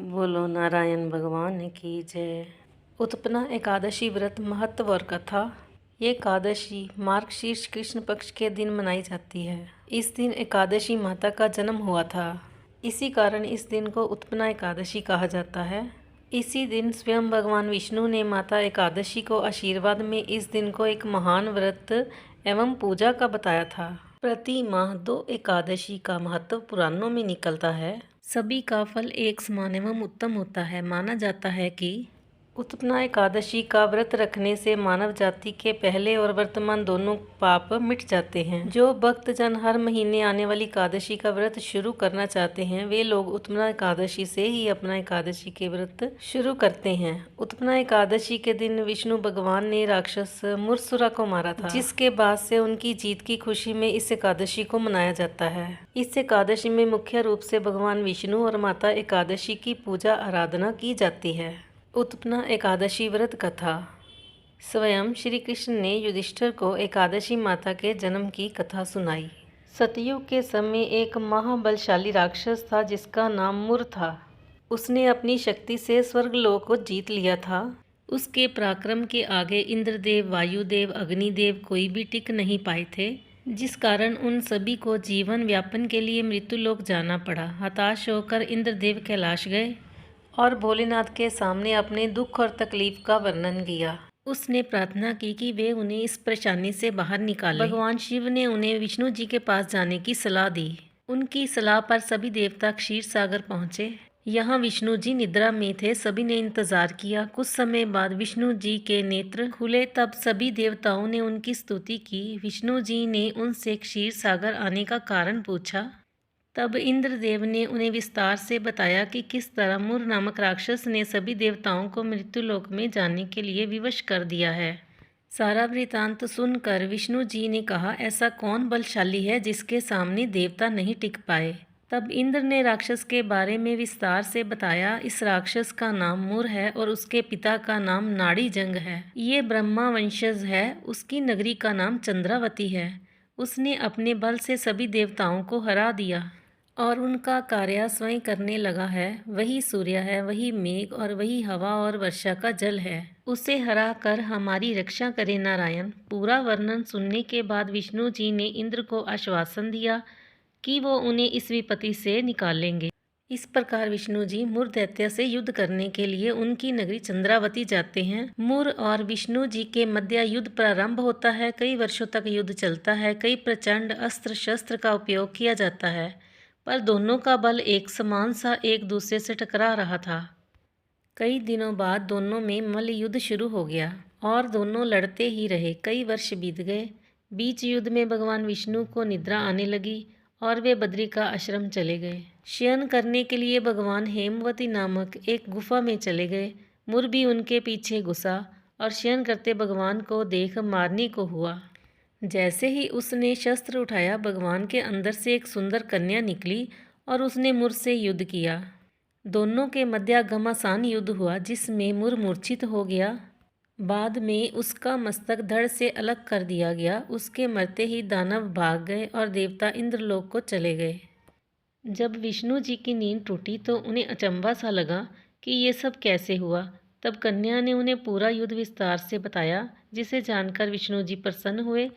बोलो नारायण भगवान की जय। उत्पन्ना एकादशी व्रत महत्व और कथा। ये एकादशी मार्गशीर्ष कृष्ण पक्ष के दिन मनाई जाती है। इस दिन एकादशी माता का जन्म हुआ था। इसी कारण इस दिन को उत्पन्ना एकादशी कहा जाता है। इसी दिन स्वयं भगवान विष्णु ने माता एकादशी को आशीर्वाद में इस दिन को एक महान व्रत एवं पूजा का बताया था। प्रति माह 2 एकादशी का महत्व पुराणों में निकलता है। सभी का फल एक समान एवं उत्तम होता है। माना जाता है कि उत्पन्ना एकादशी का व्रत रखने से मानव जाति के पहले और वर्तमान दोनों पाप मिट जाते हैं। जो भक्तजन हर महीने आने वाली एकादशी का व्रत शुरू करना चाहते हैं, वे लोग उत्पन्ना एकादशी से ही अपना एकादशी के व्रत शुरू करते हैं। उत्पन्ना एकादशी के दिन विष्णु भगवान ने राक्षस मुरसुरा को मारा था, जिसके बाद से उनकी जीत की खुशी में इस एकादशी को मनाया जाता है। इस एकादशी में मुख्य रूप से भगवान विष्णु और माता एकादशी की पूजा आराधना की जाती है। उत्पन्ना एकादशी व्रत कथा। स्वयं श्री कृष्ण ने युधिष्ठिर को एकादशी माता के जन्म की कथा सुनाई। सतयुग के समय एक महाबलशाली राक्षस था जिसका नाम मुर था। उसने अपनी शक्ति से स्वर्गलोक को जीत लिया था। उसके पराक्रम के आगे इंद्रदेव, वायुदेव, अग्निदेव कोई भी टिक नहीं पाए थे, जिस कारण उन सभी को जीवन व्यापन के लिए मृत्युलोक जाना पड़ा। हताश होकर इंद्रदेव कैलाश गए और भोलेनाथ के सामने अपने दुख और तकलीफ का वर्णन किया। उसने प्रार्थना की कि वे उन्हें इस परेशानी से बाहर निकालें। भगवान शिव ने उन्हें विष्णु जी के पास जाने की सलाह दी। उनकी सलाह पर सभी देवता क्षीर सागर पहुँचे। यहाँ विष्णु जी निद्रा में थे। सभी ने इंतजार किया। कुछ समय बाद विष्णु जी के नेत्र खुले। तब सभी देवताओं ने उनकी स्तुति की। विष्णु जी ने उनसे क्षीर सागर आने का कारण पूछा। तब इंद्रदेव ने उन्हें विस्तार से बताया कि किस तरह मुर नामक राक्षस ने सभी देवताओं को मृत्युलोक में जाने के लिए विवश कर दिया है। सारा वृतांत सुनकर विष्णु जी ने कहा, ऐसा कौन बलशाली है जिसके सामने देवता नहीं टिक पाए। तब इंद्र ने राक्षस के बारे में विस्तार से बताया। इस राक्षस का नाम मुर है और उसके पिता का नाम नाड़ी जंग है। ये ब्रह्मा वंशज है। उसकी नगरी का नाम चंद्रावती है। उसने अपने बल से सभी देवताओं को हरा दिया और उनका कार्य स्वयं करने लगा है। वही सूर्य है, वही मेघ और वही हवा और वर्षा का जल है। उसे हरा कर हमारी रक्षा करे नारायण। पूरा वर्णन सुनने के बाद विष्णु जी ने इंद्र को आश्वासन दिया कि वो उन्हें इस विपत्ति से निकालेंगे। इस प्रकार विष्णु जी मुर दैत्य से युद्ध करने के लिए उनकी नगरी चंद्रावती जाते हैं। मुर और विष्णु जी के मध्य युद्ध प्रारंभ होता है। कई वर्षों तक युद्ध चलता है। कई प्रचंड अस्त्र शस्त्र का उपयोग किया जाता है, पर दोनों का बल एक समान सा एक दूसरे से टकरा रहा था। कई दिनों बाद दोनों में मल्ल युद्ध शुरू हो गया और दोनों लड़ते ही रहे। कई वर्ष बीत गए। बीच युद्ध में भगवान विष्णु को निद्रा आने लगी और वे बद्री का आश्रम चले गए। शयन करने के लिए भगवान हेमवती नामक एक गुफा में चले गए। मुर भी उनके पीछे घुसा और शयन करते भगवान को देख मारने को हुआ। जैसे ही उसने शस्त्र उठाया, भगवान के अंदर से एक सुंदर कन्या निकली और उसने मुर से युद्ध किया। दोनों के मध्य घमासान युद्ध हुआ, जिसमें मुर मूर्छित हो गया। बाद में उसका मस्तक धड़ से अलग कर दिया गया। उसके मरते ही दानव भाग गए और देवता इंद्रलोक को चले गए। जब विष्णु जी की नींद टूटी तो उन्हें अचंभा सा लगा कि ये सब कैसे हुआ। तब कन्या ने उन्हें पूरा युद्ध विस्तार से बताया, जिसे जानकर विष्णु जी प्रसन्न हुए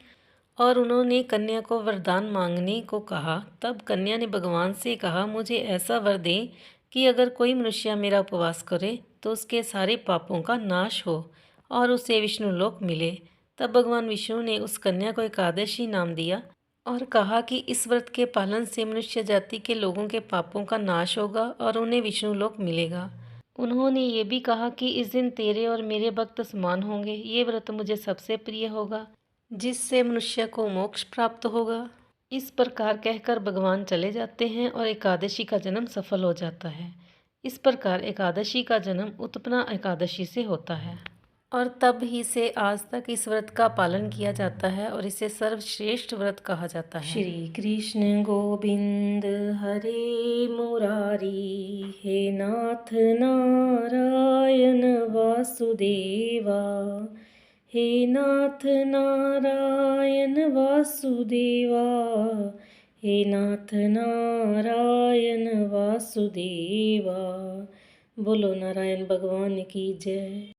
और उन्होंने कन्या को वरदान मांगने को कहा। तब कन्या ने भगवान से कहा, मुझे ऐसा वर दें कि अगर कोई मनुष्य मेरा उपवास करे तो उसके सारे पापों का नाश हो और उसे विष्णुलोक मिले। तब भगवान विष्णु ने उस कन्या को एकादशी नाम दिया और कहा कि इस व्रत के पालन से मनुष्य जाति के लोगों के पापों का नाश होगा और उन्हें विष्णुलोक मिलेगा। उन्होंने ये भी कहा कि इस दिन तेरे और मेरे भक्त समान होंगे। ये व्रत मुझे सबसे प्रिय होगा, जिससे मनुष्य को मोक्ष प्राप्त होगा। इस प्रकार कहकर भगवान चले जाते हैं और एकादशी का जन्म सफल हो जाता है। इस प्रकार एकादशी का जन्म उत्पन्ना एकादशी से होता है और तब ही से आज तक इस व्रत का पालन किया जाता है और इसे सर्वश्रेष्ठ व्रत कहा जाता है। श्री कृष्ण गोविंद हरे मुरारी, हे नाथ नारायण वासुदेवा, हे नाथ नारायण वासुदेवा, हे नाथ नारायण वासुदेवा। बोलो नारायण भगवान की जय।